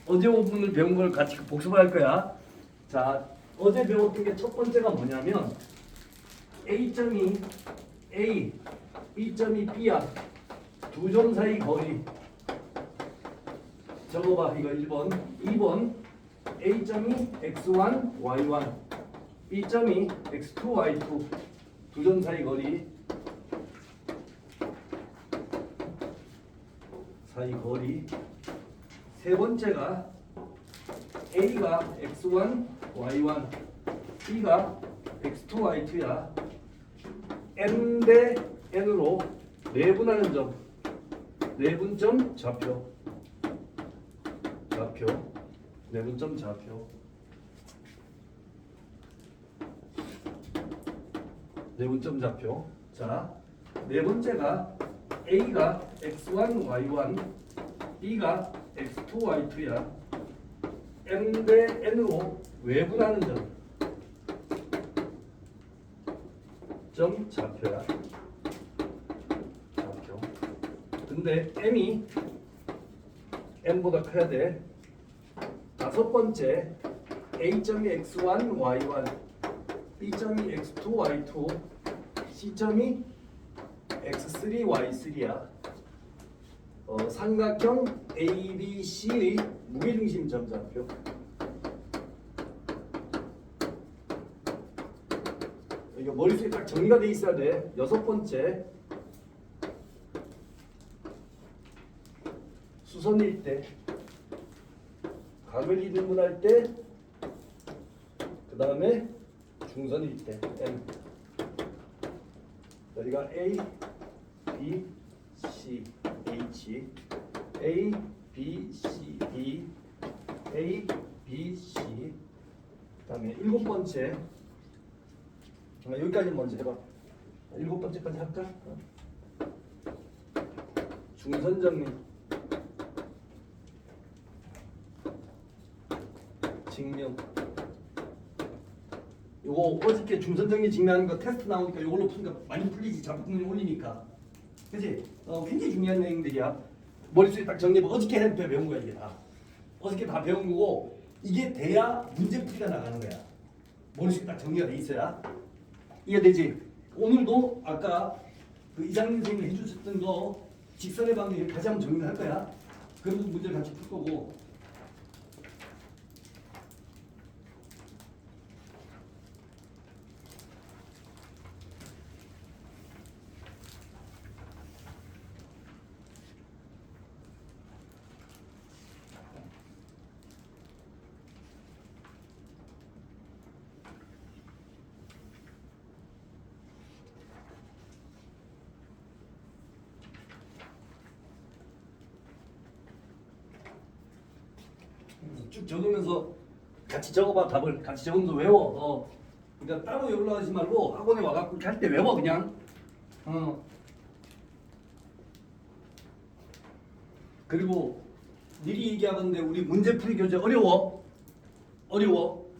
어제 5분을 배운 걸 같이 복습할 거야. 자, 어제 배웠던 게 첫 번째가 뭐냐면 A점이 A, B점이 B야. 두 점 사이 거리. 적어봐. 이거 1번. 2번 A점이 X1, Y1, B점이 X2, Y2. 두 점 사이 거리. 사이 거리. 세 번째가 A가 X1, Y1, B가 X2, Y2야. N 대 N으로 내분하는 점, 내분점 좌표, 좌표, 내분점 좌표, 내분점 좌표. 자, 네 번째가 A가 X1, Y1, B가 X2, Y2야. M 대 N으로 외분하는 점 좌표야. 좌표. 근데 M이 N보다 커야 돼. 다섯 번째 A점이 X1, Y1, B점이 X2, Y2, C점이 X3, Y3야. 삼각형 ABC의 무게중심 점좌표. 이거 머릿속에 딱 정리가 돼 있어야 돼. 여섯 번째 수선일 때, 각을 이등분할 때, 그 다음에 중선일 때 M. 여기가 A, B, C, H, A, B, C, D, A, B, C. 그다음에 일곱 번째. 여기까지 먼저 해봐. 일곱 번째까지 할까? 중선 정리. 증명. 요거 어저께 중선 정리 증명하는 거 테스트 나오니까 요걸로 푸니까 많이 풀리지. 자꾸 올리니까. 그치? 굉장히 중요한 내용들이야. 머릿속에 딱 정리해봐. 어저께 배운 거야 이게 다. 어저께 다 배운 거고 이게 돼야 문제풀이가 나가는 거야. 머릿속에 딱 정리가 돼 있어야. 이해되지? 오늘도 아까 그 이장님 선생님이 해주셨던 거 직선의 방정을 다시 한번 정리할 거야. 그리고 문제를 같이 풀 거고. 쭉 적으면서 같이 적어봐. 답을 같이 적으면서 외워. 그러니까 따로 연락하지 말고 학원에 와갖고 할 때 외워 그냥. 그리고 미리 얘기하는데 우리 문제풀이 교재 어려워? 어려워?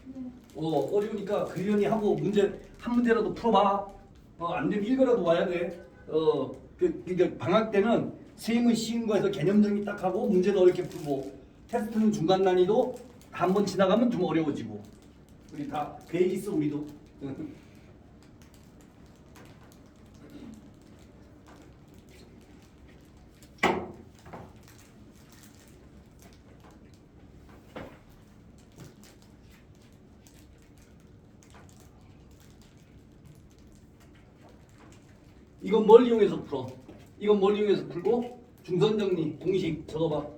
어려우니까 그러니 하고 문제 한 문제라도 풀어봐. 안 되면 읽어라도 와야 돼. 그러니까 방학 때는 수행은 쉬운 거에서 개념 정리 딱 하고 문제도 어렵게 풀고 테스트는 중간 난이도 한 번 지나가면 좀 어려워지고. 우리 다 계획 있어 우리도. 이건 뭘 이용해서 풀어? 이건 뭘 이용해서 풀고 중선 정리 공식 적어봐.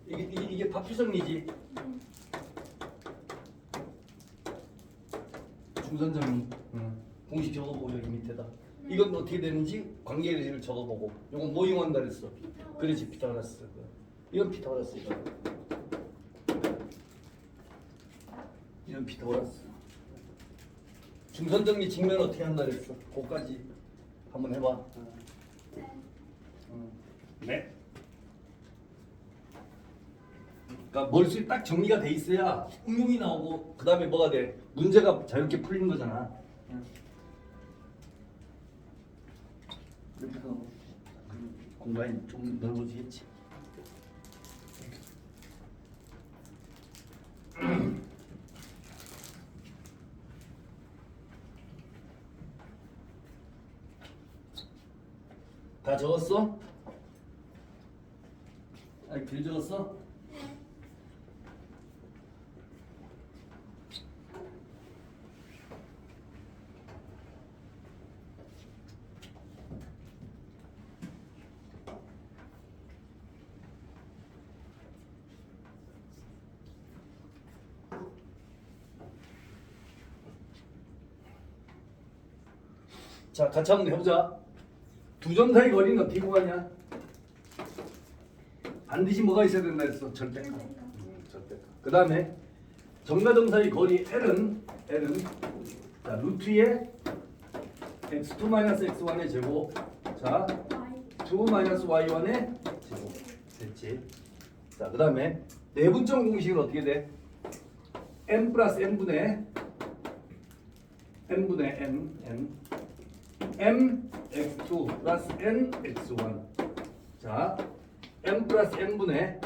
이게 파피정리지. 중선 정리. 공식 적어보고 여기 밑에다. 이건 어떻게 되는지 관계를 적어보고. 이건 뭐 이용한다 그랬어? 그렇지, 피타고라스. 이건 피타고라스. 이건 피타고라스. 중선 정리 직면 어떻게 한다 그랬어? 그거까지 한번 해봐. 네. 그러니까 머릿속에 딱 정리가 돼 있어야 응용이 나오고 그 다음에 뭐가 돼? 문제가 자유롭게 풀리는 거잖아. 이렇게 해서 공간이 좀 넓어지겠지. 다 적었어? 아니 길 적었어? 자, 같이 한번 해보자. 두 점 사이 거리는 어떻게 구하냐? 반드시 뭐가 있어야 된다 했어? 절대값. 절대값. 그 다음에 점과 점 사이 거리 L은 자, 루트의 x2 x1의 제곱, 자 2 y1의 제곱 됐지? 자, 그 다음에 내분점 공식은 어떻게 돼? n 플러스 n분의 n m x2 플러스 n x1 자 m 플러스 n분의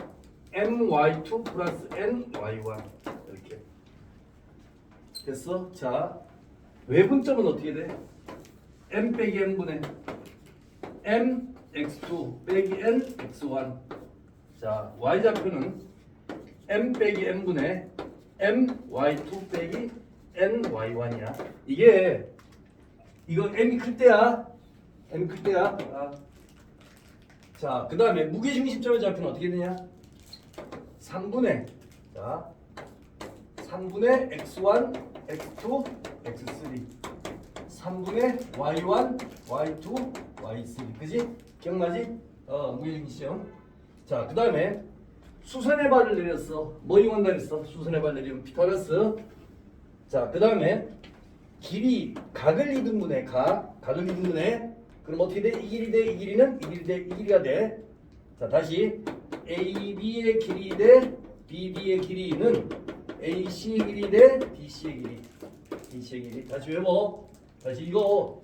my2 플러스 ny1 이렇게 됐어? 자 외분점은 어떻게 돼? m 빼기 n분의 m x2 빼기 n x1 자 y좌표는 m 빼기 n분의 m y2 빼기 n y1이야. 이거 m이 클 때야. m이 클 때야. 자, 그 다음에 무게중심점의 좌표는 어떻게 되냐? 3분의 x1, x2, x3 3분의 y1, y2, y3 그지? 기억나지? 무게중심. 자, 그 다음에 수선의 발을 내렸어. 뭐 이용한다 그랬어? 수선의 발 내리면 피타고라스. 자, 그 다음에 길이 각을 이등분해 각을 이등분해 그럼 어떻게 돼? 이 길이 돼? 이 길이는 이 길이 돼? 이 길이가 돼. 자, 다시 AB의 길이 대 BB의 길이는 AC의 길이 대 BC의 길이 다시 외워. 다시 이거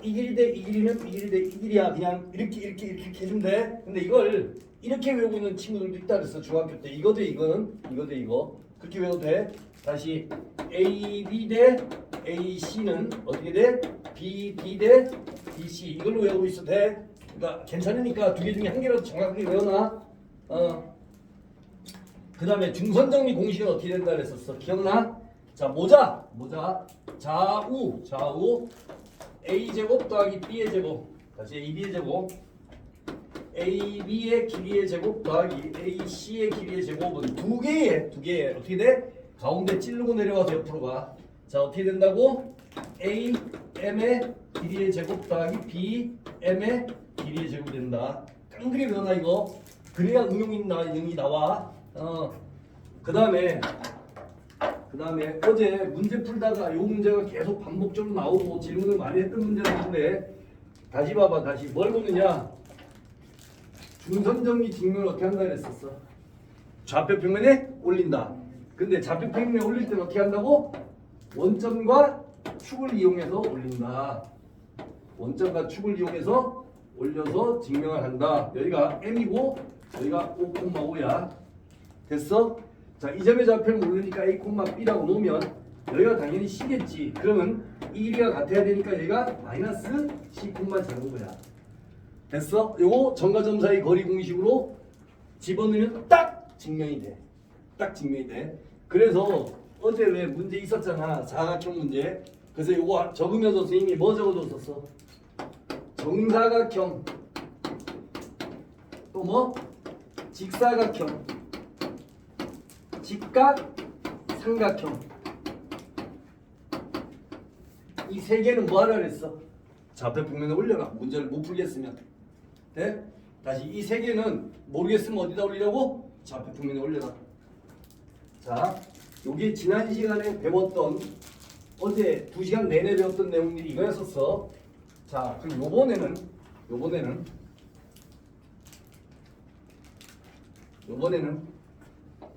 이 길이 대 이 길이는 이 길이 대 이 길이야. 그냥 이렇게 해주면 돼. 근데 이걸 이렇게 외우고 있는 친구들도 있다 그랬어. 중학교 때 이거 대 이거는 이거 대 이거 그렇게 외워도 돼. 다시 AB 대 AC는 어떻게 돼? BD 대 BC 이걸로 외우고 있어도 돼. 그러니까 괜찮으니까 두 개 중에 한 개라도 정확하게 외워놔. 그 다음에 중선정리 공식은 어떻게 된다 그랬었어? 기억나? 자, 모자 좌우 A제곱 더하기 B의 제곱 다시 AB의 제곱 AB의 길이의 제곱 더하기 AC의 길이의 제곱은 두 개에 어떻게 돼? 가운데 찌르고 내려와서 옆으로 가. 자, 어떻게 된다고? AM의 길이의 제곱 더하기 BM의 길이의 제곱이 된다. 깡그리 외워놔 이거. 그래야 응용이 나와. 그 다음에 어제 문제 풀다가 요 문제가 계속 반복적으로 나오고 질문을 많이 했던 문제인데 다시 봐봐. 다시 뭘 보느냐? 중선정리 직면을 어떻게 한다 그랬었어? 좌표 평면에 올린다. 근데 좌표 평면에 올릴 때는 어떻게 한다고? 원점과 축을 이용해서 올린다. 원점과 축을 이용해서 올려서 증명을 한다. 여기가 m이고 여기가 5,5야. 됐어? 자, 이 점의 좌표를 모르니까 a, b라고 놓으면 여기가 당연히 c겠지. 그러면 이 길이가 같아야 되니까 여기가 마이너스 c, 제곱이야. 됐어? 요거 점과 점 사이 거리 공식으로 집어넣으면 딱 증명이 돼. 그래서 어제 왜 문제 있었잖아. 사각형 문제. 그래서 요거 적으면서 선생님이 뭐 적어줬었어? 정사각형 또 뭐? 직사각형 직각 삼각형 이 세 개는 뭐 하라 그랬어? 좌표 평면에 올려라. 문제를 못 풀겠으면 돼? 다시 이 세 개는 모르겠으면 어디다 올리라고? 좌표 평면에 올려라. 자, 요게 지난 시간에 배웠던 어제 2시간 내내 배웠던 내용들이 이거였었어. 자, 그럼 요번에는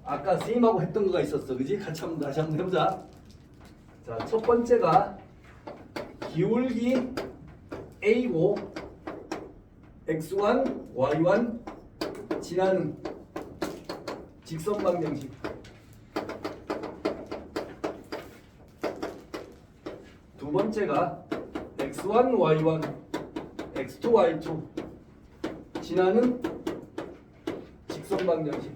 아까 선생님하고 했던 거가 있었어. 그지? 다시 한번 해보자. 자, 첫 번째가 기울기 A고 X1, Y1 지나는 직선 방정식. 두 번째가 X1, Y1, X2, Y2 지나는 직선 방정식.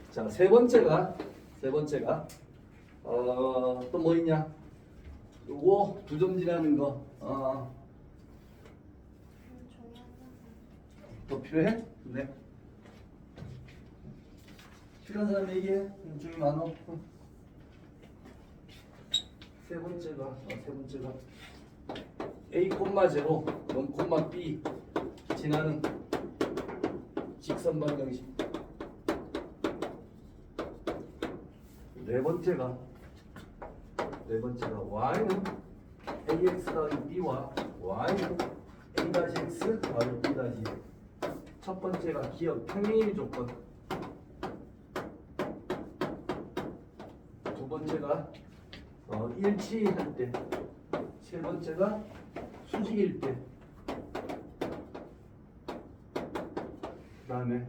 자, 세 번째가 또 뭐 있냐? 요거 두 점 지나는 거. 더 필요해? 네. 필요한 사람 얘기해. 중이 많어. 세 번째가 A, 0, 0, B 지나는 직선 방정식. 네 번째가 y는 ax 더하기 b와 y는 a-x 더하기 b-. 첫 번째가 기억 평행일 조건. 두 번째가 일치할 때. 세 번째가 수직일 때. 그 다음에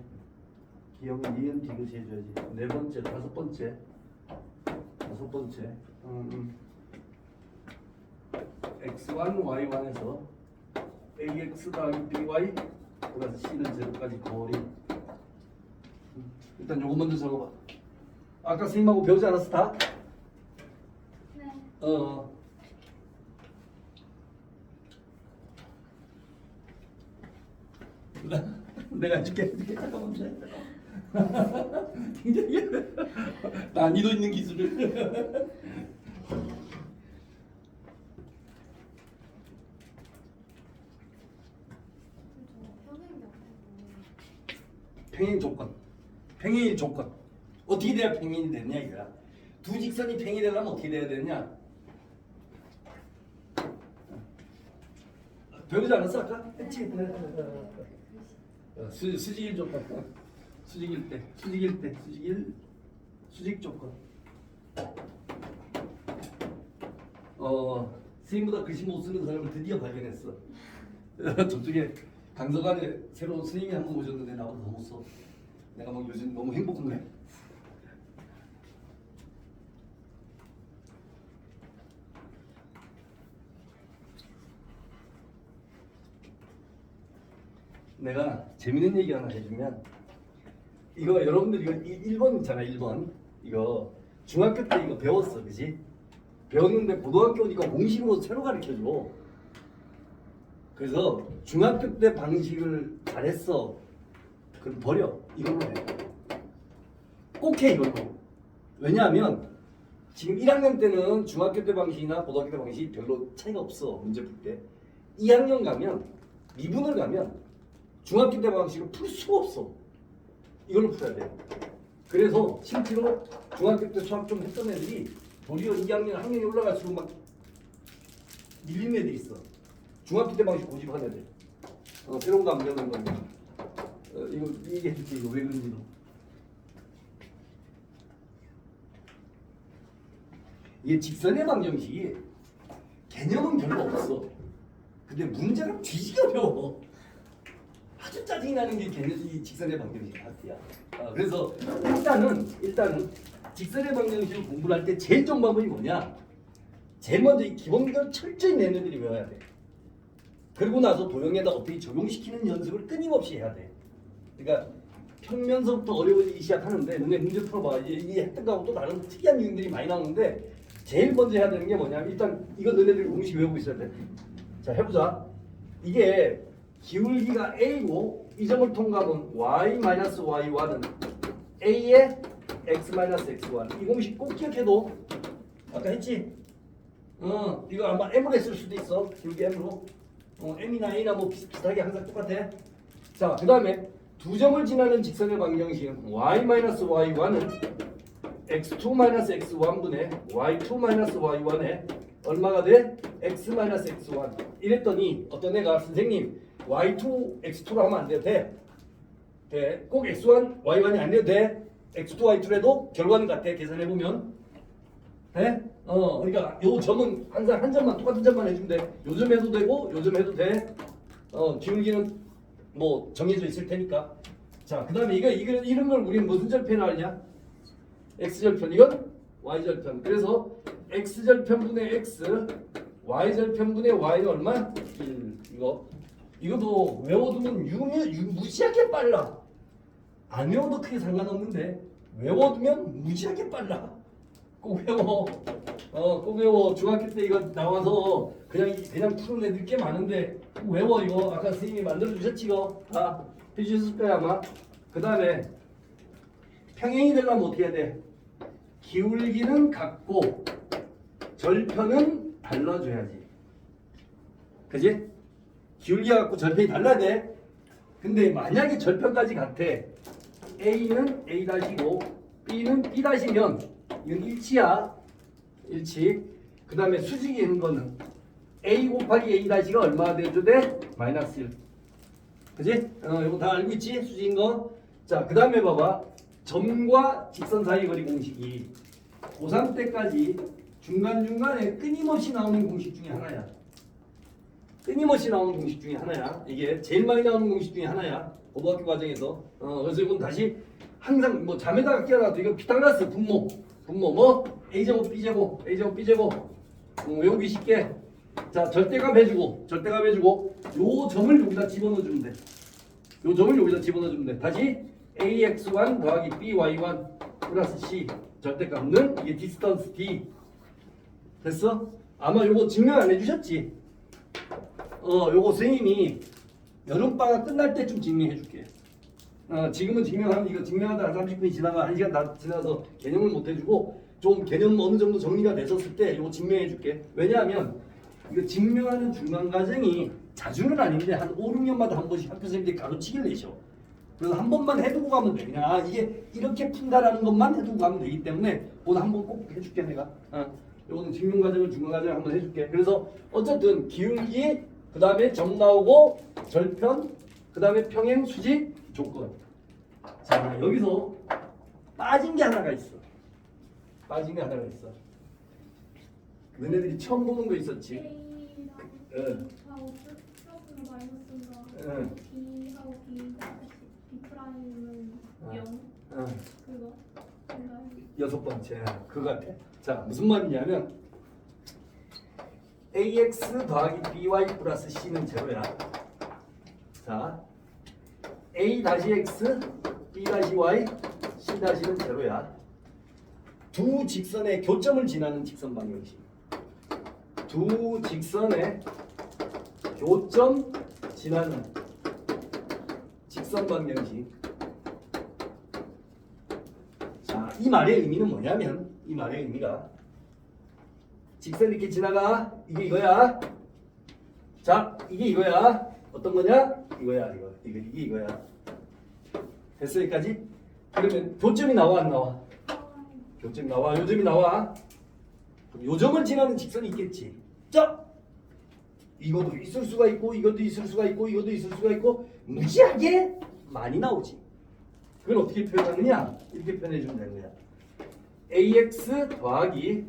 기억 니은 디귿 해줘야지. 네 번째, 다섯 번째 x1, y1에서 ax 더하기 by 플러스 c는 제로까지 거리. 일단 요거 먼저 적어봐. 아까 선생님하고 배우지 않았어 다? 네. 내가 해줄게. 잠깐만. 굉장히 난이도 있는 기술을. 평행일 조건. 어떻게 돼야 평행이 되냐 이거야. 두 직선이 평행되려면 어떻게 돼야 되냐? 배우지 않았어 아까? 했지? 수직일 조건. 수직 조건. 선생님보다 글씨 못 쓰는 사람을 드디어 발견했어. 저쪽에 강서관에 새로운 선생님이 한 번 오셨는데 나보다 더 못 써. 내가 막 요즘 너무 행복한 거야. 내가 재밌는 얘기 하나 해주면, 이거 여러분들 이거 1번 있잖아. 1번 이거 중학교 때 이거 배웠어, 그지? 배웠는데 고등학교 오니까 공식으로 새로 가르쳐줘. 그래서 중학교 때 방식을 잘했어. 그럼 버려. 이걸로 해. 꼭 해 이걸로. 왜냐하면 지금 1학년 때는 중학교 때 방식이나 고등학교 때 방식이 별로 차이가 없어. 문제 풀 때. 2학년 가면 미분을 가면 중학교 때 방식을 풀 수가 없어. 이걸로 풀어야 돼. 그래서 실제로 중학교 때 수학 좀 했던 애들이 도리어 2학년 학년이 올라갈수록 막 밀리는 애들이 있어. 중학교 때 방식 고집하는 애들. 새로운 거 안 배우는 건데. 이거 얘기해줄게. 이거 왜 그런지도. 이게 직선의 방정식이 개념은 별로 없어. 근데 문제가 뒤지게 어려워. 아주 짜증이 나는 게 이 직선의 방정식 파트야. 그래서 일단은 직선의 방정식을 공부를 할 때 제일 좋은 방법이 뭐냐? 제일 먼저 이 기본적으로 철저히 내는들이 외워야 돼. 그리고 나서 도형에다 어떻게 적용시키는 연습을 끊임없이 해야 돼. 그러니까 평면서부터 어려워지기 시작하는데 너네 문제 풀어봐. 이게 했던 거하고 또 다른 특이한 유형들이 많이 나오는데 제일 먼저 해야 되는 게 뭐냐면 일단 이거 너네들이 공식 외우고 있어야 돼. 자, 해보자. 이게 기울기가 A고 이 점을 통과하면 y-y1은 A의 x-x1. 이 공식 꼭 기억해도. 아까 했지? 이거 아마 M으로 했을 수도 있어. 기울기 M으로. M이나 A나 뭐 비슷하게 항상 똑같아. 자, 그 다음에 두 점을 지나는 직선의 방정식은 y-y1은 x2-x1분의 y2-y1에 얼마가 돼? x-x1. 이랬더니 어떤 애가 선생님 y2, x2로 하면 안 돼도 돼. 돼. 꼭 x1, y1이 안 돼도 돼. x2, y2로 해도 결과는 같아. 계산해보면. 돼? 그러니까 요 점은 항상 한 점만 똑같은 점만 해주면 돼. 요 점 해도 되고 요 점 해도 돼. 기울기는 뭐 정해져 있을 테니까. 자, 그 다음에 이런 걸 우리는 무슨 절편을 하냐? x절편. 이건 y절편. 그래서 x절편분의 x, y절편분의 y는 얼마? 1. 이거 이것도 외워두면 무지하게 빨라. 안 외워도 크게 상관없는데 외워두면 무지하게 빨라. 꼭 외워. 꼭 외워. 중학교 때 이거 나와서 그냥 푸는 애들 꽤 많은데 꼭 외워 이거. 아까 선생님이 만들어 주셨지 이거. 다 해주셨을 거야 아마. 그 다음에 평행이 되려면 어떻게 해야 돼? 기울기는 같고 절편은 달라줘야지. 그지? 기울기가 같고 절편이 달라야 돼. 근데 만약에 절편까지 같아. A는 A-고 B는 B-면 이건 일치야. 일치. 그 다음에 수직이 있는 거는 A 곱하기 A-가 얼마가 돼도 돼? 마이너스 1. 그지? 이거 다 알고 있지? 수직인 거. 자, 그 다음에 봐봐. 점과 직선 사이 거리 공식이 고3 때까지 중간중간에 끊임없이 나오는 공식 중에 하나야. 끊임없이 나오는 공식 중에 하나야. 이게 제일 많이 나오는 공식 중에 하나야. 고등학교 과정에서. 그래서 이건 다시 항상 뭐 잠에다가 끼워놔도 이거 피타고라스 분모 뭐 A제곱 B제곱 A제곱 B제곱 외우기 쉽게. 자, 절대값 해주고 요 점을 여기다 집어넣어주면 돼. 요 점을 여기다 집어넣어주면 돼. 다시 AX1 더하기 BY1 플러스 C 절대값은 이게 디스턴스 D. 됐어? 아마 요거 증명 안 해주셨지? 요거 선생님이 여름방학 끝날 때쯤 증명해줄게. 지금은 증명하면 이거 증명하다 30분이 지나가 1시간 다 지나서 개념을 못 해주고 좀 개념 어느 정도 정리가 됐었을 때 이거 증명해줄게. 왜냐하면 이거 증명하는 중간 과정이 자주는 아닌데 한 5, 6년마다 한 번씩 학교 선생님들이 가르치기를 내셔. 그래서 한 번만 해두고 가면 돼. 그냥 이게 이렇게 푼다라는 것만 해두고 가면 되기 때문에 오늘 한 번 꼭 해줄게 내가. 요거는 증명 과정을 중간 과정을 한번 해줄게. 그래서 어쨌든 기울기 그 다음에 점 나오고 절편 그 다음에 평행 수직 조건. 자, 여기서 빠진 게 하나가 있어. 너네들이 처음 보는 거 있었지? A랑 B하고 플러스가 마이너스인가 B하고 B 프라임은 0 그거 여섯 번째 그거 같아. 자, 무슨 말이냐면 AX 더하기 BY 플러스 C는 제로야. 자, A-X, B-Y, C-는 제로야. 두 직선의 교점을 지나는 직선 방정식. 두 직선의 교점 지나는 직선 방정식. 자, 이 말의 의미는 뭐냐면 이 말의 의미가 직선 이렇게 지나가. 이게 이거야. 자, 이게 이거야. 어떤 거냐? 이거야. 이게 이거야. 됐어 여기까지? 그러면 교점이 나와 안 나와? 교점이 나와. 요점이 나와. 그럼 요점을 지나는 직선이 있겠지. 자, 이것도 있을 수가 있고 이것도 있을 수가 있고 이것도 있을 수가 있고 무지하게 많이 나오지. 그걸 어떻게 표현하느냐? 이렇게 표현해주면 되는 거야. AX 더하기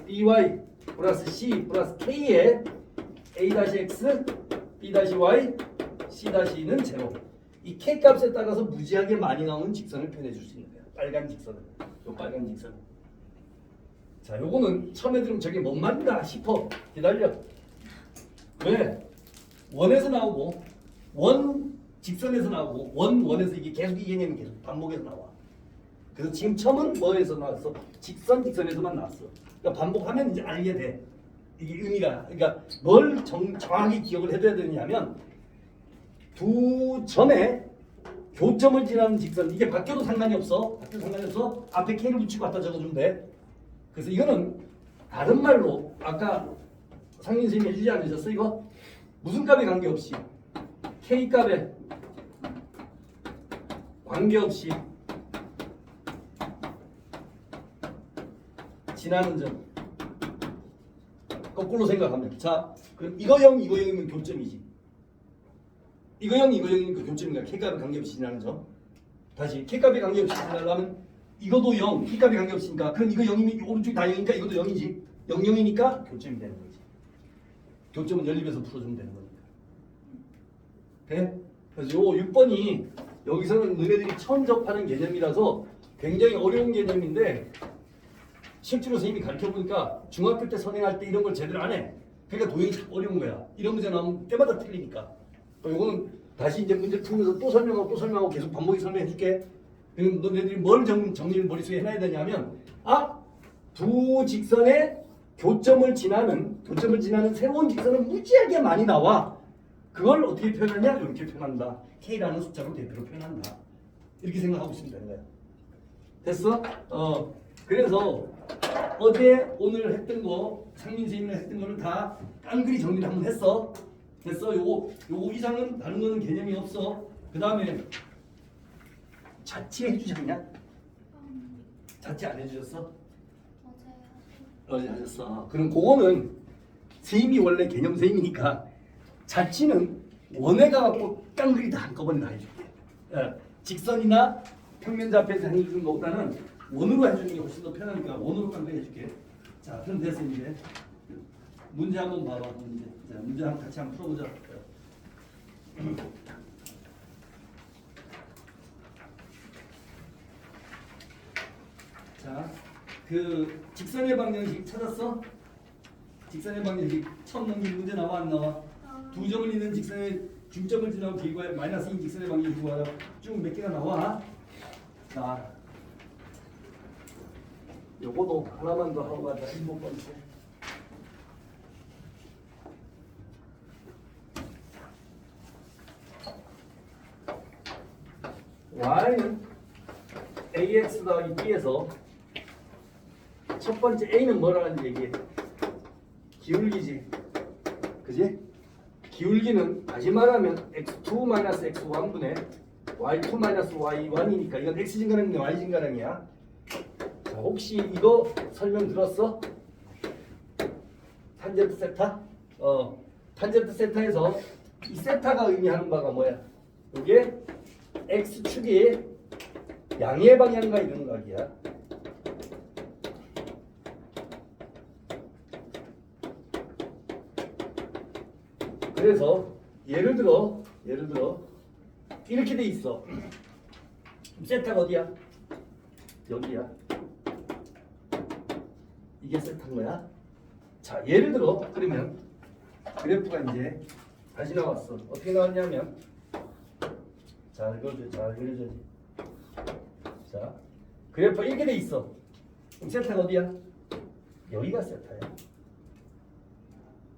BY 플러스 C 플러스 K에 A-X, B-Y, C-는 제로. 이 K 값에 따라서 무지하게 많이 나오는 직선을 표현해 줄 수 있는 거야. 빨간 직선을. 요 빨간 직선. 자, 요거는 처음에 들으면 저게 뭔 말인가 싶어. 기다려. 왜? 원에서 나오고 원 직선에서 나오고 원에서 이게 계속 이 개념이 계속 반복해서 나와. 그래서 지금 처음은 뭐에서 나왔어? 직선에서만 나왔어. 그러니까 반복하면 이제 알게 돼. 이게 의미가. 그러니까 뭘 정확히 기억을 해둬야 되냐면 두 점의 교점을 지나는 직선. 이게 바뀌어도 상관이 없어. 앞에 K를 붙이고 갖다 적어주면 돼. 그래서 이거는 다른 말로 아까 상민 선생님이 해주지 않으셨어? 이거 무슨 값에 관계없이 K 값에 관계없이 지나는 점. 거꾸로 생각하면. 자, 그럼 이거 0, 이거 0이면 교점이지. 이거 0, 이거 0이니까 교점인가? K값에 관계없이 지나는 점. 다시 K값에 관계없이 지나려면 이것도 0, K값에 관계없으니까 그럼 이거 0이면 오른쪽이 다 0이니까 이것도 0이지. 0, 0이니까 교점이 되는 거지. 교점은 연립해서 풀어주면 되는 거니까. 돼? 그래서 요 6번이 여기서는 너네들이 처음 접하는 개념이라서 굉장히 어려운 개념인데 실제로 선생님이 가르쳐보니까 중학교 때 선행할 때 이런 걸 제대로 안 해. 그러니까 도형이 참 어려운 거야. 이런 문제 나오면 때마다 틀리니까. 이거는 다시 이제 문제 풀면서 또 설명하고 계속 반복해서 설명해 줄게. 그럼 너네들이 뭘 정리를 머릿속에 해놔야 되냐면 두 직선의 교점을 지나는 새로운 직선은 무지하게 많이 나와. 그걸 어떻게 표현하냐? 이렇게 표현한다. K라는 숫자로 대표로 표현한다. 이렇게 생각하고 있으면 되는 거야. 됐어? 그래서 어제 오늘 했던 거 상민 선생님이 했던 거를 다 깡그리 정리를 한번 했어. 됐어? 요거 이상은 다른 거는 개념이 없어. 그 다음에 자취 해주셨냐? 자취 안 해주셨어? 어제 하셨어. 그럼 그거는 선생님이 원래 개념 선생님이니까 자취는 원회가 갖고 깡그리 다 한꺼번에 다 해줄게. 직선이나 평면좌표에서 해주는 것보다는 원으로 해주는 게 훨씬 더 편하니까 원으로 깡그리 해줄게. 자, 그럼 됐어 이제. 문제 한번 봐봐. 문제 한번 같이 한번 풀어보자. 자, 그 직선의 방정식 찾았어? 직선의 방정식 처음 넘긴 문제 나와 안 나와? 두 점을 잇는 직선의 중점을 지나고 길과 마이너스 2 직선의 방정식 구하라. 쭉 몇 개가 나와? 자, 요거도 하나만 더 하고 가자. 7번째. y는 ax 더하기 b에서 첫 번째 a는 뭐라는 얘기해? 기울기지, 그지? 기울기는 다시 말하면 x2 x1분의 y2 y1이니까 이건 x 증가량이냐 y 증가량이야. 자, 혹시 이거 설명 들었어? 탄젠트 세타? 탄젠트 세타에서 이 세타가 의미하는 바가 뭐야? 이게 x축이 양의 방향과 이런 각이야. 그래서 예를 들어 이렇게 돼 있어. 세타가 어디야? 여기야. 이게 세타인 거야. 자, 예를 들어 그러면 그래프가 이제 다시 나왔어. 어떻게 나왔냐면 잘 그려줘야지. 자, 그래프가 이렇게 돼 있어. 그럼 세타가 어디야? 여기가 세타야.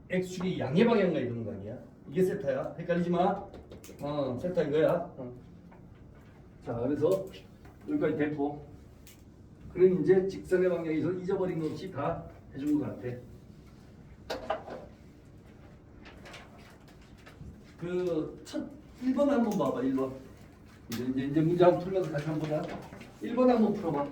x축이 양의 방향과 이러는 거 아니야? 이게 세타야. 헷갈리지 마. 세타 이거야. 자, 그래서 여기까지 됐고, 그럼 이제 직선의 방향에서 잊어버린 거 없이 다 해준 것 같아. 그 첫 1번 한번 봐봐. 1번. 이제 문제 한번 풀면서 다시 한번 보자. 1번 한번 풀어봐.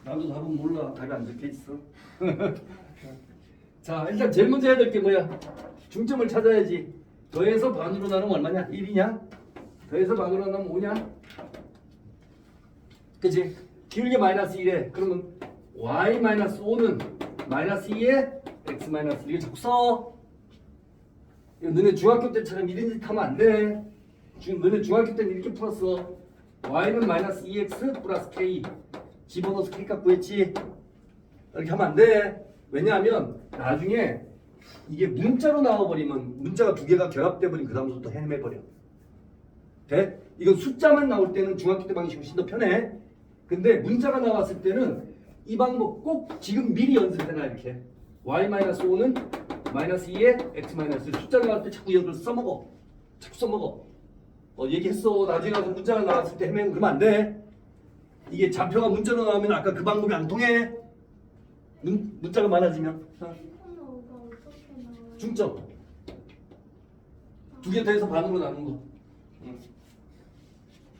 나도 답은 몰라. 답이 안 적혀 있어. 자, 일단 제일 먼저 해야 될 게 뭐야? 중점을 찾아야지. 더해서 반으로 나누면 얼마냐? 1이냐? 더해서 반으로 나누면 5냐? 그치? 기울기 마이너스 1에 그러면 y 마이너스 5는 마이너스 2에 x 마이너스 1. 이거 자꾸 써. 이거 너네 중학교 때처럼 이런 짓 하면 안 돼. 지금 너네 중학교 때는 이렇게 풀었어. y는 마이너스 2x 플러스 k. 집어넣어서 K값 구했지. 이렇게 하면 안 돼. 왜냐하면 나중에 이게 문자로 나와버리면 문자가 두 개가 결합돼 버리면 그 다음부터 헤매버려. 돼? 이건 숫자만 나올 때는 중학교 때 방식이 훨씬 더 편해. 근데 문자가 나왔을 때는 이 방법 꼭 지금 미리 연습해놔. 이렇게 y-5는 마이너스 2에 x-1 숫자가 나올 때 자꾸 이걸 써먹어. 자꾸 써먹어. 얘기했어. 나중에 가서 문자가 나왔을 때 헤매면 그러면 안 돼. 이게 좌표가 문자로 나오면 아까 그 방법이 안 통해. 문자가 많아지면 중점 두 개 더해서 반으로 나눈 거.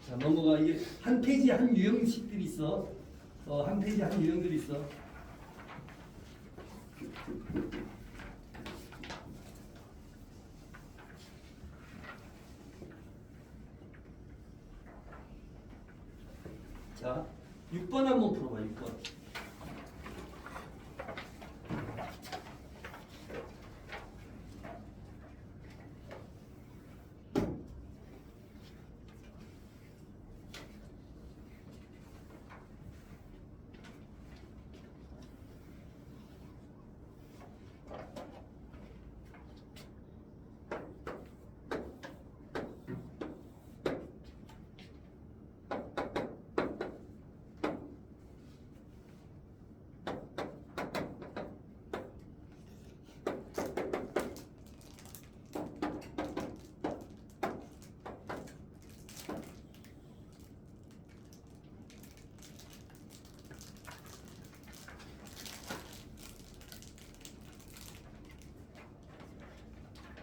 자, 넘어가. 이게 한 페이지 한 유형식들이 있어. 한 페이지 한 유형들이 있어. 자, 6번 한번 풀어봐. 6번.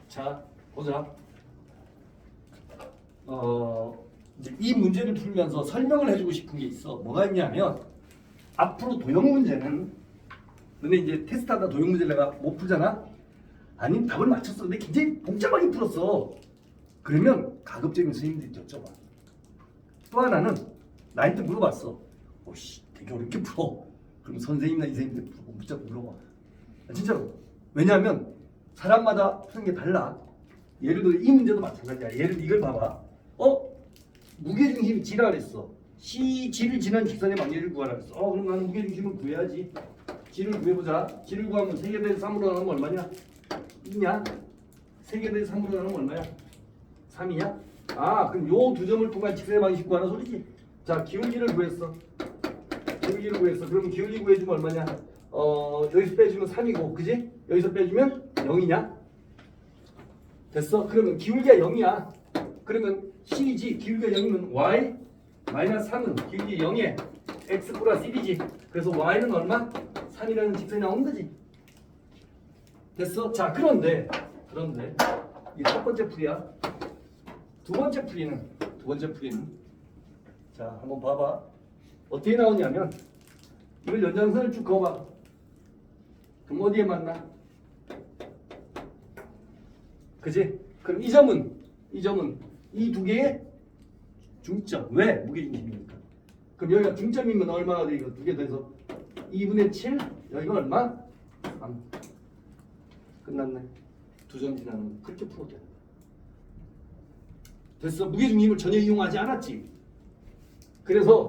자, 보자. 이제 이 문제를 풀면서 설명을 해주고 싶은 게 있어. 뭐가 있냐면 앞으로 도형 문제는 너네 이제 테스트하다 도형 문제를 내가 못 풀잖아. 아니면 답을 맞췄어. 근데 굉장히 복잡하게 풀었어. 그러면 가급적이면 선생님들이 여쭤봐. 또 하나는 나한테 물어봤어. 오씨, 되게 어렵게 풀어. 그럼 선생님이나 이 선생님들 무조건 물어봐. 진짜로. 왜냐하면 사람마다 푸는 게 달라. 예를 들어 이 문제도 마찬가지야. 예를 들어 이걸 봐봐. 무게중심이 G라 그랬어. G를 지난 직선의 방향을 구하라 그랬어. 그럼 나는 무게중심을 구해야지. G를 구해보자. G를 구하면 세개 대해서 3으로 나누면 얼마냐? 2냐? 세개 대해서 3으로 나누면 얼마야? 3이냐? 그럼 요 두 점을 통한 직선의 방식 구하라 소리지. 자, 기울기를 구했어. 기울기를 구했어. 그럼 기울기 구해주면 얼마냐? 여기서 빼주면 3이고, 그지? 여기서 빼주면 0이냐? 됐어? 그러면 기울기가 0이야. 그러면 C이지. 기울기가 0이면 Y 마이너스 3은 기울기 0에 X 플러스 1이지. 그래서 Y는 얼마? 3이라는 직선이 나오는 거지. 됐어? 자, 그런데 이 첫 번째 풀이야. 두 번째 풀이는 자, 한번 봐봐. 어떻게 나오냐면 이걸 연장선을 쭉 그어봐. 그럼 어디에 만나? 그지? 그럼 이 점은 이 두 개의 중점. 왜? 무게중심이니까. 그럼 여기가 중점이면 얼마가 돼? 이거 두 개 돼서 2분의 7. 여기가 얼마? 3. 끝났네. 두 점 지나는 거. 그렇게 풀어도 돼. 됐어. 무게중심을 전혀 이용하지 않았지. 그래서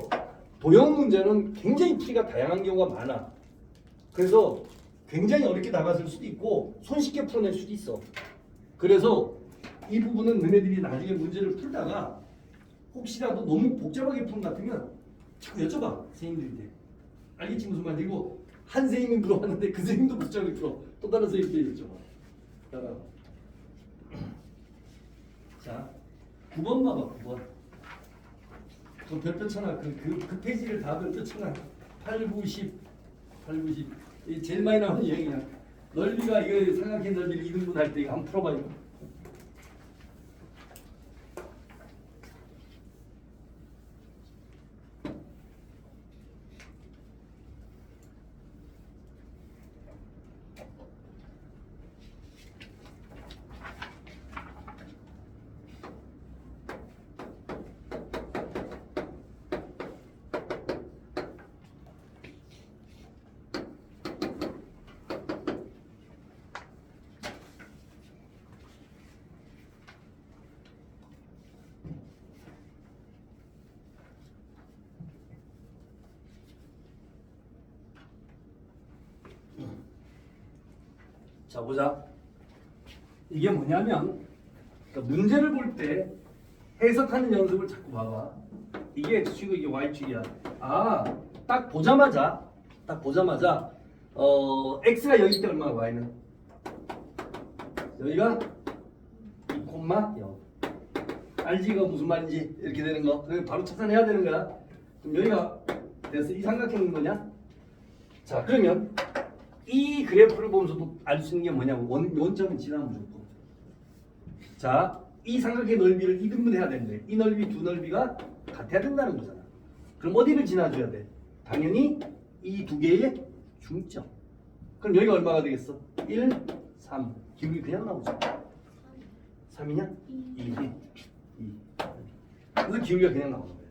도형 문제는 굉장히 풀이가 다양한 경우가 많아. 그래서 굉장히 어렵게 나갔을 수도 있고 손쉽게 풀어낼 수도 있어. 그래서 이 부분은 너네들이 나중에 문제를 풀다가 혹시라도 너무 복잡하게 푸는 것 같으면 자꾸 여쭤봐. 선생님들인데. 알겠지 무슨 말인지. 그리고 한 선생님이 물어봤는데 그 선생님도 복잡하게 풀어. 또 다른 선생님한테 여쭤봐. 따라와. 자, 9번 봐봐. 9번. 그 별표 쳐놔. 그 페이지를 다 별표 쳐놔. 8, 9, 10. 8, 9, 10. 이 제일 많이 나오는 유형이야. 넓이가 이거 삼각형 넓이를 2등분 할 때 이거 한번 풀어봐요. 자, 보자. 이게 뭐냐면 그러니까 문제를 볼 때 해석하는 연습을 자꾸 봐봐. 이게 X축이고 이게 Y축이야. 딱 보자마자 X가 여기 있대. 얼마야? Y는 여기가 2,0. 알지? 이거 무슨 말인지. 이렇게 되는 거. 그럼 바로 찾아내야 되는 거야. 그럼 여기가 됐어. 이 삼각형인 거냐? 자, 그러면 이 그래프를 보면서도 알 수 있는 게 뭐냐면 원점은 지나면 무조건. 자, 이 삼각의 넓이를 2등분 해야 되는데 이 넓이 두 넓이가 같아야 된다는 거잖아. 그럼 어디를 지나줘야 돼? 당연히 이 두 개의 중점. 그럼 여기가 얼마가 되겠어? 1, 3. 기울기 그냥 나오죠. 3이냐? 2. 2. 그래서 기울기가 그냥 나오는 거야.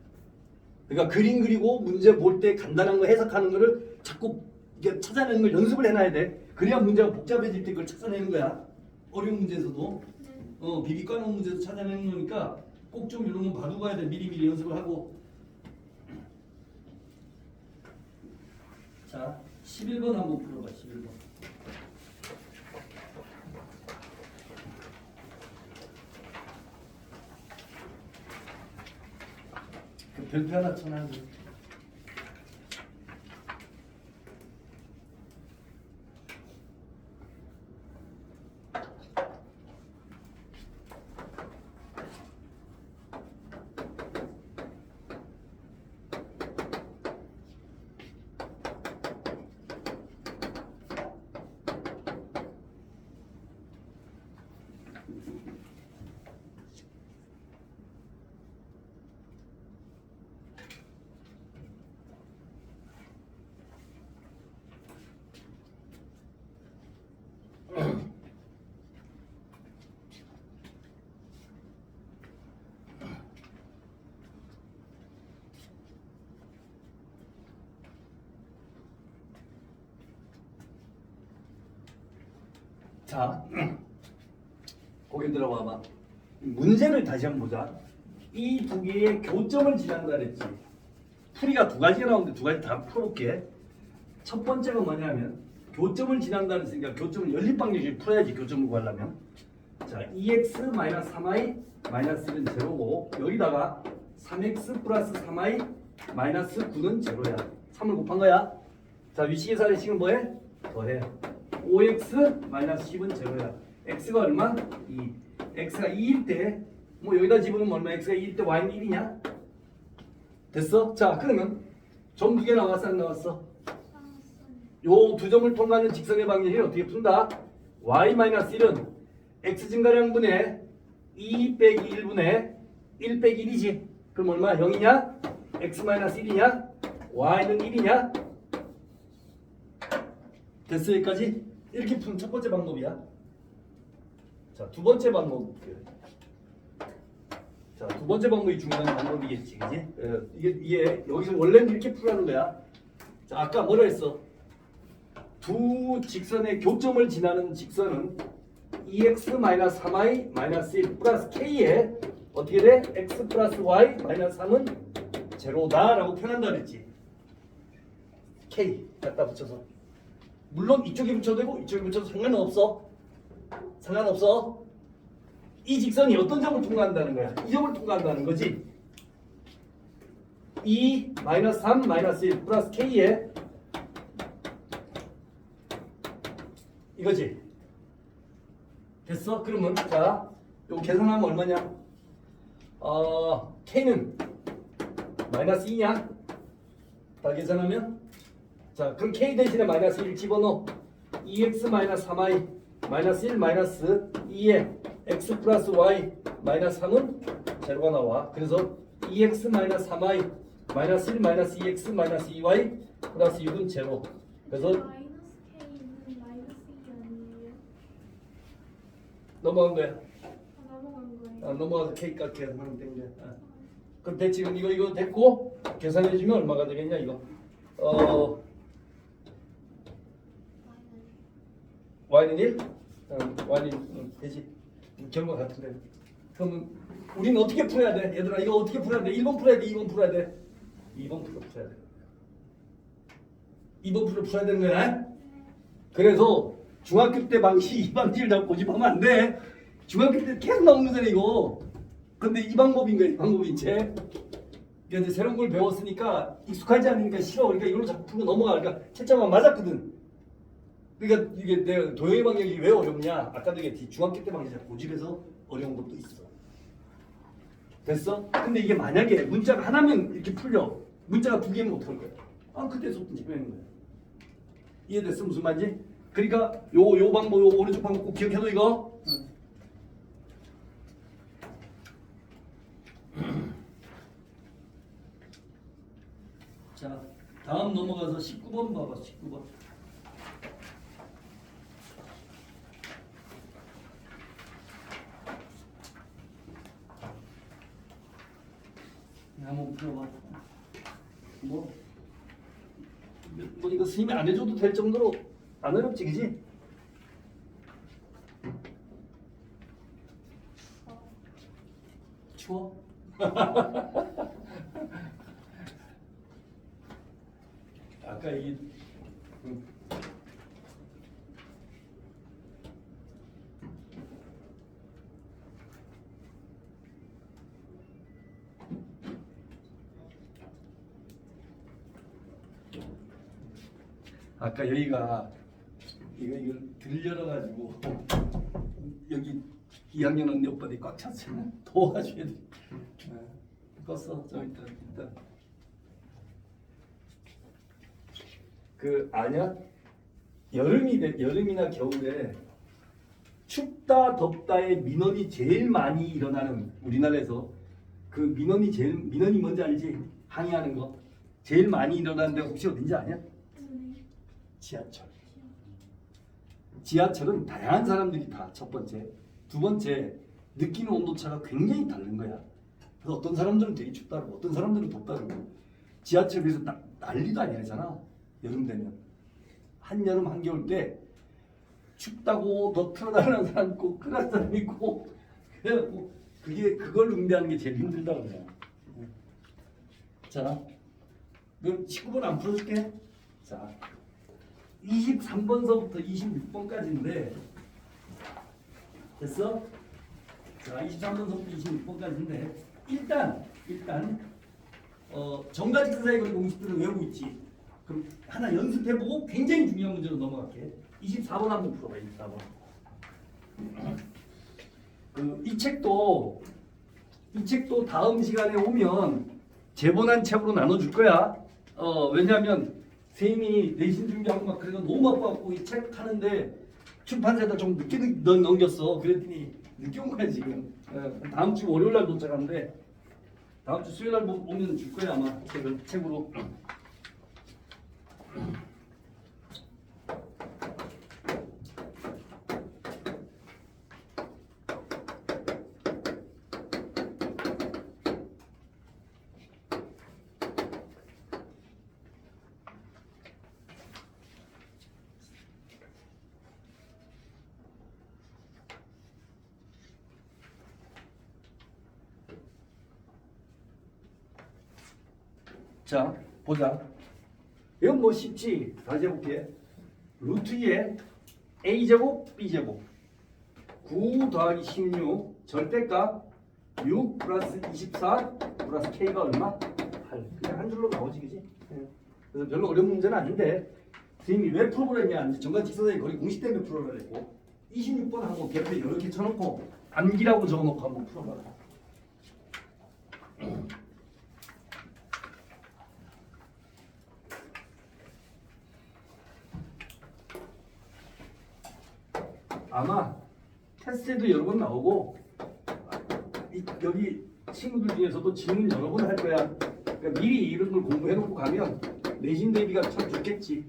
그러니까 그림 그리고 문제 볼 때 간단한 거 해석하는 거를 자꾸 이게 찾아내는 걸 연습을 해놔야 돼. 그래야 문제가 복잡해질 때 그걸 찾아내는 거야. 어려운 문제에서도. 네. 비비 까놓은 문제도 찾아내는 거니까 꼭 좀 이런 건 봐두고 가야 돼. 미리미리 연습을 하고. 자, 11번 한번 풀어봐. 11번. 그 별표 하나 쳐놔야지. 자, 거기 들어봐봐. 문제를 다시 한번 보자. 이 두 개의 교점을 지난다 그랬지. 풀이가 두 가지가 나오는데 두 가지 다 풀어볼게. 첫 번째가 뭐냐면 교점을 지난다 그랬으니까 교점을 연립방정식 풀어야지. 교점을 구하려면. 자, 2x-3i -1은 제로고 여기다가 3x 플러스 3i 마이너스 9는 제로야. 3을 곱한 거야. 자, 위치 계산의 식은 뭐해? 더해. 5x 마이너스 10은 제로야. x가 얼마? 2. x가 2일 때 뭐 여기다 집어넣으면 얼마? x가 2일 때 y는 1이냐? 됐어? 자, 그러면 점 두 개 나왔어 안 나왔어? 요 두 점을 통과하는 직선의 방정식을 어떻게 푼다? y-1은 x 증가량분의 2 빼기 1분의 1 빼기 1이지. 그럼 얼마? 0이냐? x-1이냐? y는 1이냐? 됐어 여기까지? 이렇게 푸는 첫 번째 방법이야. 자, 두 번째 방법. 자, 두 번째 방법이 중요한 방법이겠지, 그지? 이게 여기서 원래는 이렇게 풀라는 거야. 자, 아까 뭐라 했어? 두 직선의 교점을 지나는 직선은 2x-3i-1 플러스 k에 어떻게 돼? x 플러스 y 마이너스 3은 제로다라고 표현한다 그랬지. k 갖다 붙여서. 물론 이쪽에 붙여도 되고 이쪽에 붙여도 상관은 없어. 상관없어. 이 직선이 어떤 점을 통과한다는 거야? 이 점을 통과한다는 거지. 2 마이너스 3 마이너스 1 플러스 k에 이거지. 됐어? 그러면 자, 이거 계산하면 얼마냐? k는 마이너스 2냐? 다 계산하면 자, 그럼 k 대신에 마이너스 1 집어넣어. 2x 마이너스 3i 마이너스 1 마이너스 2에 x 플러스 y 마이너스 3은 제로가 나와. 그래서 2x 마이너스 3i 마이너스 1 마이너스 2x 마이너스 2y 플러스 6은 제로. 그래서 마이너스 k는 마이너스 2 아니에요? 넘어간 거야. 넘어간 거예요. 넘어가서 k값 계산하면 되는 거야. 그럼 됐지. 지금 이거 됐고 계산해 주면 얼마가 되겠냐 이거. y는 1? y는 되지. 결과 같은데. 그러면 우리는 어떻게 풀어야 돼? 얘들아 이거 어떻게 풀어야 돼? 1번 풀어야 돼? 2번 풀어야 돼? 2번 풀어야 돼. 2번 풀어야 되는 거야. 그래서 중학교 때 방식 이 방식을 자꾸 고집하면 안 돼. 중학교 때 계속 나오는 거잖아 이거. 근데 이 방법인 거야. 이 방법인 채. 이제 새로운 걸 배웠으니까 익숙하지 않으니까 싫어. 그러니까 이걸로 자꾸 풀고 넘어가. 그러니까 채점만 맞았거든. 그러니까 이게 내가 도형의 방정식이 왜 어렵냐? 아까도 얘기했지. 중학교 때 방식 고집해서 어려운 것도 있어. 됐어? 근데 이게 만약에 문자가 하나면 이렇게 풀려. 문자가 두 개면 어떡할 거야? 그때서부터 재밌는 거야. 이해됐어? 무슨 말인지? 그러니까 요 방법, 요 오른쪽 방법 꼭 기억해둬 이거. 자, 다음 넘어가서 19번 봐봐. 19번. 한번 풀어봐. 뭐 이거 스님이 안 해줘도 될 정도로 안 어렵지, 그지? 추워? 아까 이 아까 여기가 이거 들려러 가지고 여기 2학년 언니 오빠들이 꽉 찼어요. 도와줘야 돼. 껐어. 저 일단 그 아냐? 여름이나 겨울에 춥다 덥다의 민원이 제일 많이 일어나는 우리나라에서 그 민원이 뭔지 알지? 항의하는 거 제일 많이 일어나는 데가 혹시 어딘지 아냐? 네. 지하철. 지하철은 다양한 사람들이 다 첫 번째, 두 번째 느끼는 온도차가 굉장히 다른 거야. 그래서 어떤 사람들은 되게 춥다고, 어떤 사람들은 덥다고. 지하철에서 난리도 아니잖아. 여름 되면 한여름 한겨울 때 춥다고 더 틀어달라는 사람 있고 끄는 사람 있고 그래갖고 그걸 응대하는 게 제일 힘들다고 그래. 자, 그럼 19번 안 풀어줄게. 자. 23번서부터 26번까지인데 됐어? 자 23번서부터 26번까지인데 일단 정가직사의 거리 공식들을 외우고 있지. 그럼 하나 연습해보고 굉장히 중요한 문제로 넘어갈게. 24번 한번 풀어봐. 24번. 이 책도 다음 시간에 오면 재본한 책으로 나눠줄 거야. 왜냐하면 선생님이 내신 준비하고 막 그래서 너무 바빠갖고 이 책 하는데 출판사에다 좀 늦게 넘겼어. 그랬더니 늦게 온 거야 지금. 다음 주 월요일 날 도착하는데 다음 주 수요일 날 오면 줄 거야 아마 책으로. 자, 보자. 이건 뭐 쉽지. 다시 해볼게. 루트 2에 a제곱 b제곱 9 더하기 16 절대값 6 플러스 24 플러스 k가 얼마? 8. 그냥 한 줄로 나오지, 그지? 그래서 별로 어려운 문제는 아닌데 선생님이 왜 풀어보라 했냐. 정관직선의 거리 공식 때문에 풀어보라 했고 26번 하고 갭에 이렇게 쳐놓고 암기라고 적어놓고 한번 풀어봐라. 아마 테스트에도 여러 번 나오고 여기 친구들 중에서도 질문 여러 번 할 거야. 그러니까 미리 이런 걸 공부해놓고 가면 내신 대비가 참 좋겠지.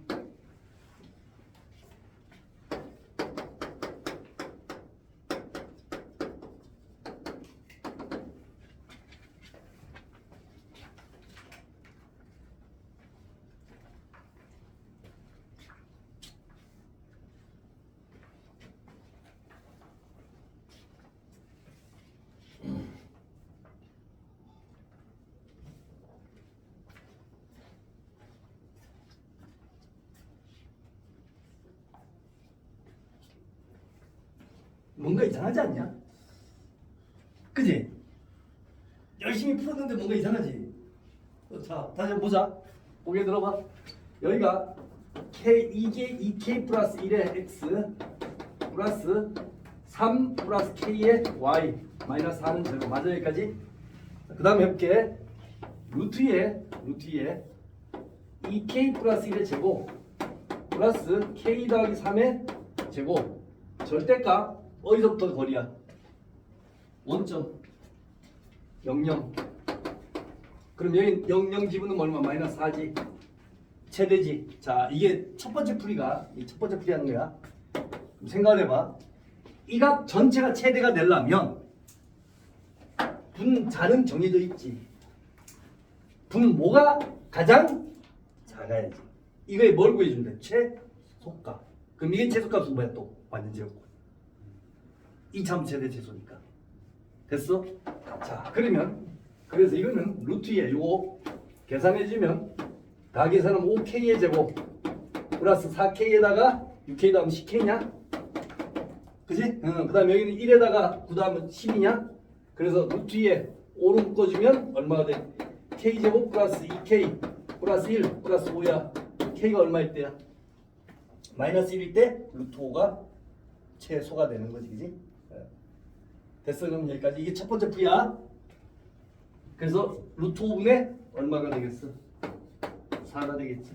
뭔가 이상하지 않냐? 그지? 열심히 풀었는데 뭔가 이상하지? 자, 다시 한번 보자. 고개 들어봐. 여기가 이게 2k 플러스 1의 x 플러스 3 플러스 k의 y 마이너스 4는 제로. 맞아 여기까지? 그 다음에 해볼게. 루트 2에 2k 플러스 1의 제곱 플러스 k 더하기 3의 제곱 절대값 어디서부터 거리야? 원점 00. 그럼 여기 00 집으면 얼마? 마이너스 4지. 최대지. 자, 이게 첫 번째 풀이 하는 거야. 그럼 생각을 해봐. 이 값 전체가 최대가 되려면 분자는 정해져 있지. 분모가 가장 작아야지. 이거에 뭘 구해준대? 최소값. 그럼 이게 최소값은 뭐야 또? 완전 제곱. 이차함수 최대 최소니까. 됐어? 자, 그러면 그래서 이거는 루트에 요거 계산해주면 다 계산하면 5k의 제곱 플러스 4k에다가 6k 다음 10k냐? 그지? 그 다음에 여기는 1에다가 9 다음은 10이냐? 그래서 루트 2에 5로 묶어주면 얼마가 돼? k제곱 플러스 2k 플러스 1 플러스 5야. k가 얼마일 때야? 마이너스 1일 때 루트 5가 최소가 되는 거지, 그지? 됐어. 그럼 여기까지. 이게 첫 번째 풀이야. 그래서 루트 5분의 얼마가 되겠어? 4가 되겠지.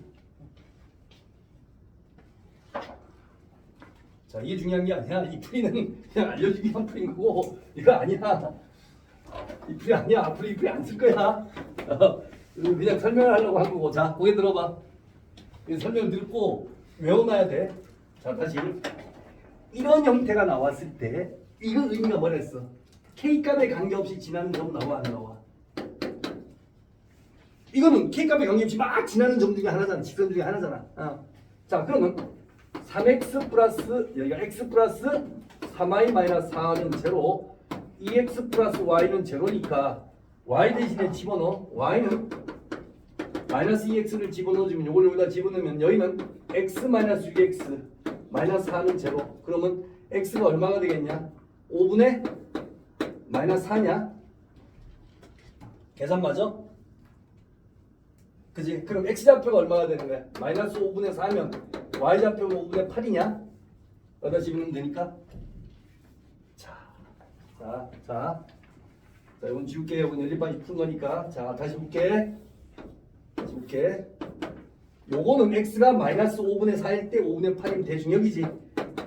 자, 이게 중요한 게 아니야. 이 풀이는 그냥 알려주기 위한 풀인 거고 이거 아니야. 이 풀이 아니야. 앞으로 이 풀이 안 쓸 거야. 그냥 설명을 하려고 한 거고. 자, 고개 들어봐. 이 설명 듣고 외워놔야 돼. 자, 다시 이런 형태가 나왔을 때 이거 의미가 뭐랬어? K값에 관계없이 지나는 점 나와 안 나와? 이거는 K값에 관계없이 막 지나는 점 중에 하나잖아. 직선 중에 하나잖아. 자, 그러면 3x 플러스 여기가 x 플러스 3y 마이너스 4는 제로 2x 플러스 y는 제로니까 y 대신에 집어넣어. y는 마이너스 2x를 집어넣어주면 이걸 여기다 집어넣으면 여기는 x 마이너스 6x 마이너스 4는 제로. 그러면 x가 얼마가 되겠냐? 5분의 마이너스 4냐? 계산 맞아? 그지? 그럼 x좌표가 얼마가 되는 거야? 마이너스 5분의 4면 y좌표가 5분의 8이냐? 여기다 집으면 되니까. 자, 이건 지울게. 이건 연립방식 푼 거니까. 자, 다시 볼게. 요거는 x가 마이너스 5분의 4일 때 5분의 8이면 대중역이지.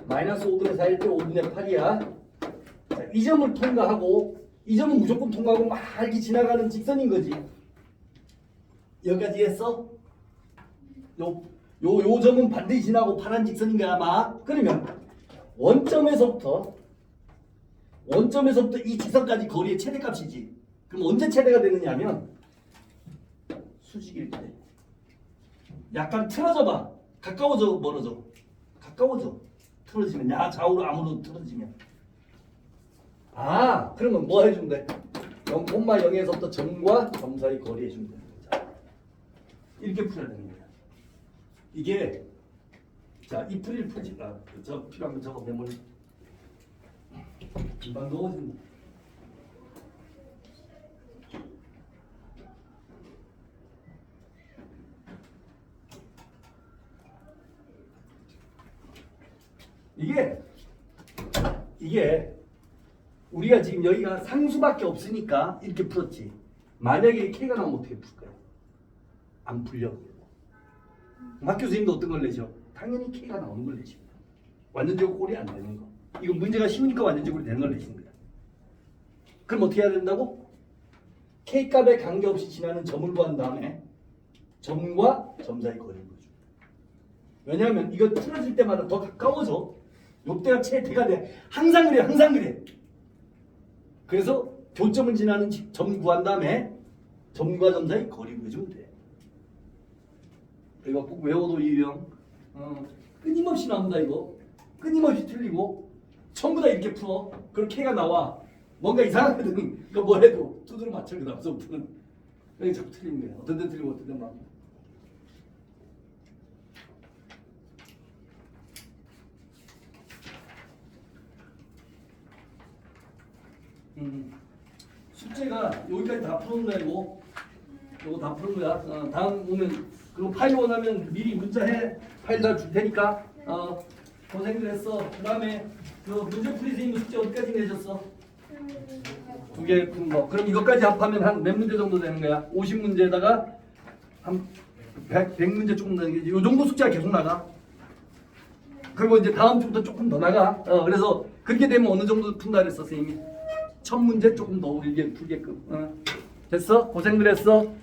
마이너스 5분의 4일 때 5분의 8이야. 자, 이 점을 통과하고 이 점은 무조건 통과하고 막 이렇게 지나가는 직선인 거지. 여기까지 했어? 요 점은 반드시 지나고 파란 직선인 거야 아마. 그러면 원점에서부터 이 직선까지 거리의 최대값이지. 그럼 언제 최대가 되느냐면 수직일 때. 약간 틀어져 봐. 가까워져 멀어져? 가까워져. 틀어지면 좌우로 아무로 틀어지면. 그러면 뭐 해주면 돼? 0,0에서부터 점과 점 사이 거리 해주면 돼. 이렇게 풀어야 되는 거야. 이게 자, 이 풀이를 풀지. 저 필요한 거 저거 메모리 금방 넣어진다. 이게 우리가 지금 여기가 상수밖에 없으니까 이렇게 풀었지. 만약에 K가 나오면 어떻게 풀 거야? 안 풀려. 박 교수님도 어떤 걸 내죠? 당연히 K가 나오는 걸 내십니다. 완전적으로 꼴이 안 되는 거. 이거 문제가 쉬우니까 완전적으로 되는 걸 내신 거야. 그럼 어떻게 해야 된다고? K값에 관계없이 지나는 점을 구한 다음에 점과 점 사이 거리를 보여줘. 왜냐하면 이거 틀어질 때마다 더 가까워져. 요때가 최대가 돼. 항상 그래. 그래서 교점을 지나는 점 구한 다음에 점과 점 사이 거리 구해주면 돼. 이거 꼭 외워도 유형. 끊임없이 나온다 이거. 끊임없이 틀리고 전부 다 이렇게 풀어. 그럼 K가 나와. 뭔가 이상하거든. 이거 뭐 해도 두드러 맞춰. 그 다음부터는 여기 자꾸 틀리는 거야. 어떤 데 틀리고 어떤 데 막. 숙제가 여기까지 다 푸는 거야 이거. 이거 다 푸는 거야. 다음 오면 그리고 파일 원하면 미리 문자해. 파일 다 줄 테니까. 고생들 했어. 그 다음에 그 문제 풀이 선생님 숙제 어디까지 내셨어? 2개 푼 거. 그럼 이것까지 합하면 한 몇 문제 정도 되는 거야? 50문제에다가 한 100문제 조금 되는 게 이 정도 숙제가 계속 나가. 그리고 이제 다음 주부터 조금 더 나가. 그래서 그렇게 되면 어느 정도 푼다 그랬어 선생님이. 1000문제 조금 더 울게 풀게끔. 됐어? 고생들 했어.